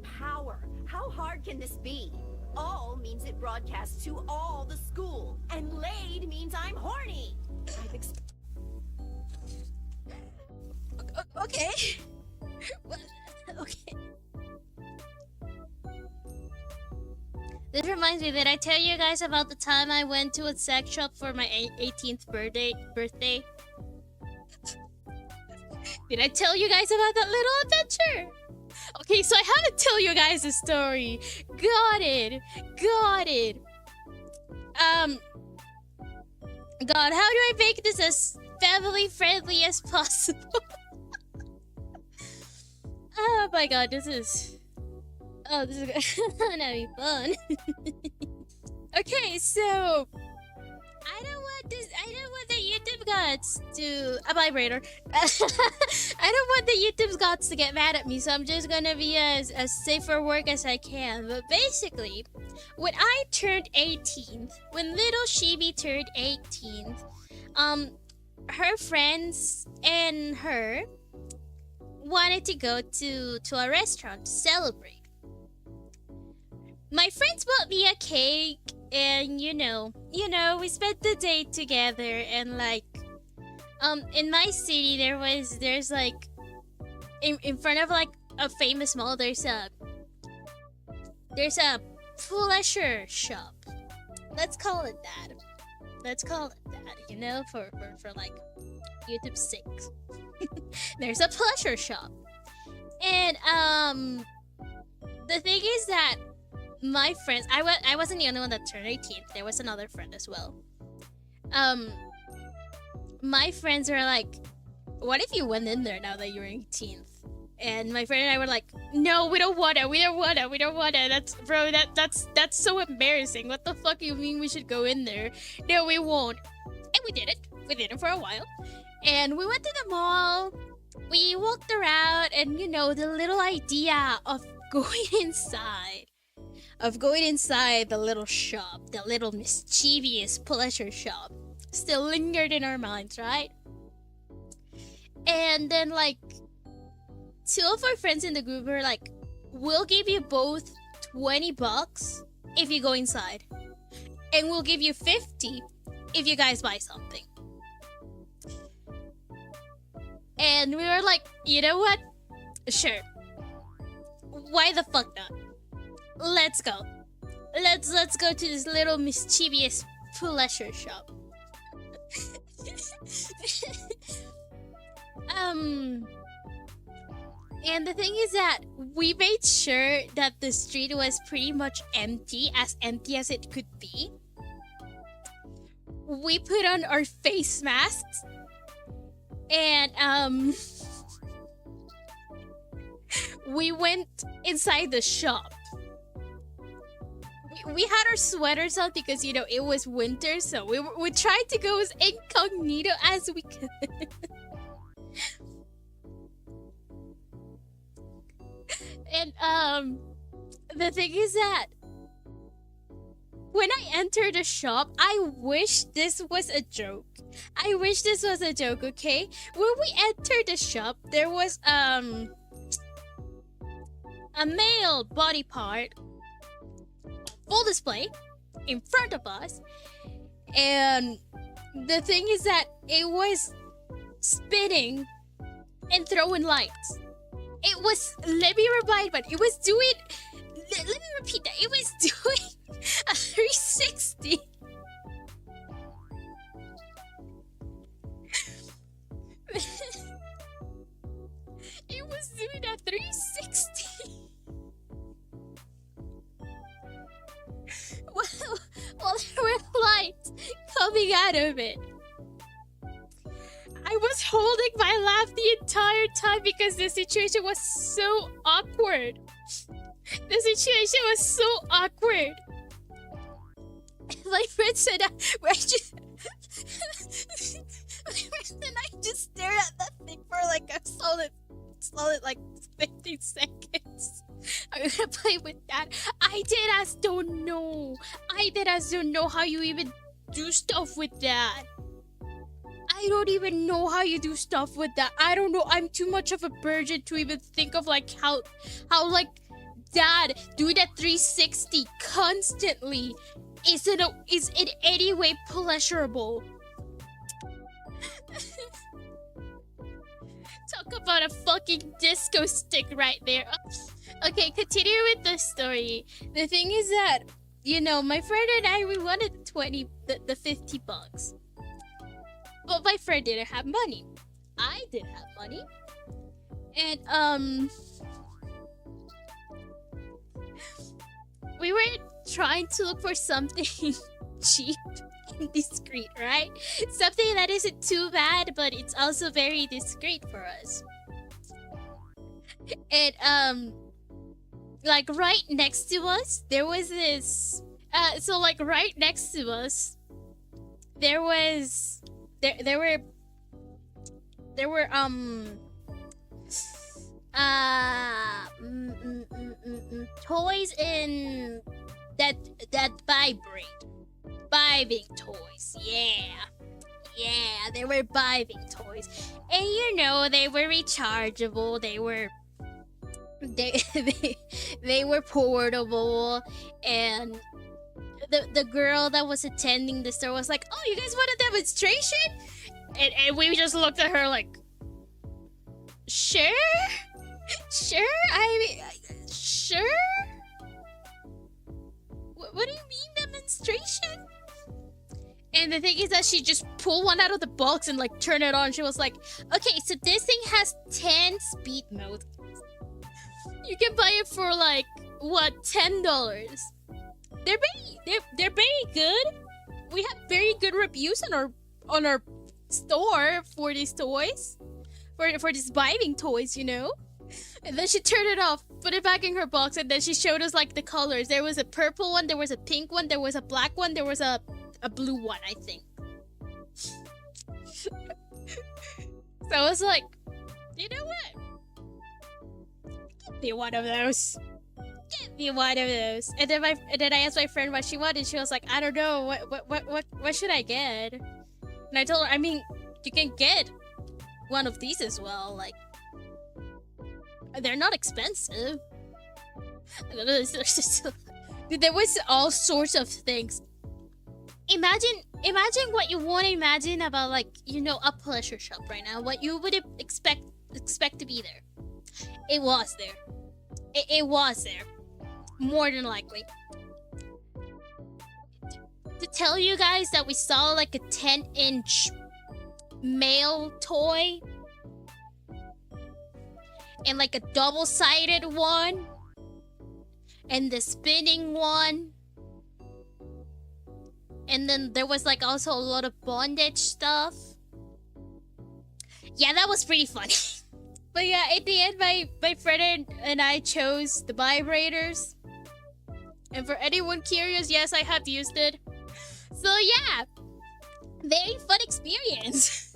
Power. How hard can this be? All means it broadcasts to all the school, and laid means I'm horny. I've Okay. Okay. This reminds me, did I tell you guys about the time I went to a sex shop for my 18th birthday? Did I tell you guys about that little adventure? Okay, so I have to tell you guys a story. Got it. God, how do I make this as family friendly as possible? Oh my god, this is gonna be fun. Okay, so I don't want the YouTube gods to a vibrator. I don't want the YouTube gods to get mad at me, so I'm just gonna be as safe for work as I can. But basically, when I turned 18th, when little Shibi turned 18th, her friends and her wanted to go to a restaurant to celebrate. My friends bought me a cake, and you know, we spent the day together, and like, in my city there's like, in front of like a famous mall, there's a pleasure shop. Let's call it that, you know, for like YouTube's sake. There's a pleasure shop. And the thing is that my friends, I wasn't the only one that turned 18. There was another friend as well. My friends were like, what if you went in there now that you're 18th? And my friend and I were like, no, we don't wanna. That's so embarrassing. What the fuck do you mean we should go in there? No, we won't. And we did it for a while. And we went to the mall. We walked around, and you know, the little idea of going inside the little shop, the little mischievous pleasure shop, still lingered in our minds, right? And then like, two of our friends in the group were like, we'll give you both $20 if you go inside, and we'll give you 50 if you guys buy something. And we were like, you know what? Sure. Why the fuck not? Let's go. Let's go to this little mischievous pleasure shop. And the thing is that we made sure that the street was pretty much empty as it could be. We put on our face masks, and we went inside the shop. We had our sweaters on because, you know, it was winter, so we tried to go as incognito as we could. And the thing is that when I entered the shop, I wish this was a joke. Okay? When we entered the shop, there was a male body part, full display, in front of us. And the thing is that it was spinning and throwing lights. It was, let me remind, but it was doing, let me repeat that, it was doing a 360. It was doing a 360. Well, there were lights coming out of it. I was holding my laugh the entire time because the situation was so awkward. My friend said, my friend and I just stared at that thing for like a solid like 15 seconds. I'm gonna play with that. I dead ass don't know how you even do stuff with that. I I don't even know how you do stuff with that. I don't know. I'm too much of a virgin to even think of like how like Dad doing that 360 constantly is in any way pleasurable. Talk about a fucking disco stick right there. Okay, continue with the story. The thing is that, you know, my friend and I, we wanted the $50. But my friend didn't have money. I didn't have money. And, we were trying to look for something cheap and discreet, right? Something that isn't too bad, but it's also very discreet for us. And, like, right next to us, there was this... so, like, right next to us, there were toys in that vibing toys. Yeah, they were vibing toys, and you know, they were rechargeable. They were portable, and the girl that was attending the store was like, "Oh, you guys want a demonstration?" And we just looked at her like, sure. I mean, sure. What do you mean demonstration? And the thing is that she just pulled one out of the box and like turned it on. She was like, okay, so this thing has 10 speed modes. You can buy it for like what, $10. They're very good. We have very good reviews on our store for these toys. For these vibing toys, you know? And then she turned it off, put it back in her box, and then she showed us like the colors. There was a purple one, there was a pink one, there was a black one, there was a blue one, I think. So I was like, you know what? Give me one of those. Give me one of those. And then I asked my friend what she wanted. She was like, I don't know. What should I get? And I told her, I mean, you can get one of these as well. Like, they're not expensive. There was all sorts of things. Imagine what you want to imagine about, like, you know, a pleasure shop right now. What you would expect to be there. It was there. It was there. More than likely. To tell you guys that we saw like a 10-inch male toy. And like a double-sided one. And the spinning one. And then there was like also a lot of bondage stuff. Yeah, that was pretty funny. But yeah, at the end, my friend and I chose the vibrators. And for anyone curious, yes, I have used it. So yeah, very fun experience.